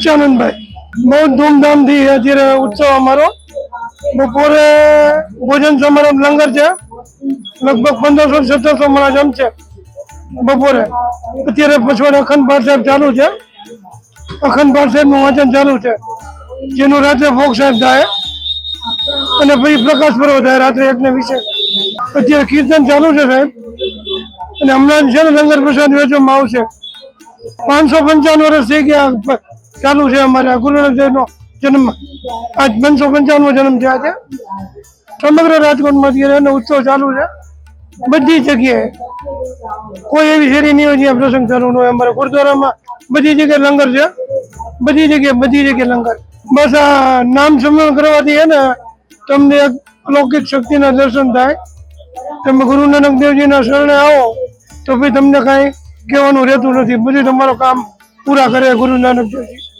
સચ્ચાનંદભાઈ બહુ ધૂમધામથી અત્યારે ઉત્સવ અમારો બપોરે ભોજન સમારંભ લંગર છે લગભગ 1500-1700 માણસ જમશે બપોરે અત્યારે પછી અખંડ પાઠ સાહેબ ચાલુ છે અખંડ પાઠ સાહેબનું વાંચન ચાલુ છે જેનું રાત્રે ભોગ સાહેબ થાય અને પછી પ્રકાશ પર્વ થાય રાત્રે 1:20 અત્યારે કીર્તન ચાલુ છે સાહેબ અને હમણાં છે ને લંગર પ્રસાદ વેચવામાં આવશે 555 વર્ષ થઈ ગયા ચાલુ છે અમારે ગુરુનાનક દેવનો જન્મ આજ 555 જન્મ થયા છે સમગ્ર રાજકોટમાં અત્યારે ઉત્સવ ચાલુ છે બધી જગ્યાએ કોઈ એવી શેરી નહીં હોય જ્યાં પ્રસંગ ચાલુ ન હોય અમારે ગુરુદ્વારામાં બધી જગ્યાએ લંગર છે બધી જગ્યાએ લંગર બસ આ નામ સ્મરણ કરવાથી હે ને તમને એક અલૌકિક શક્તિના દર્શન થાય તમે ગુરુ નાનક દેવજીના શરણે આવો તો ભાઈ તમને કાંઈ કહેવાનું રહેતું નથી બધું તમારું કામ પૂરા કરે ગુરુ નાનક દેવજી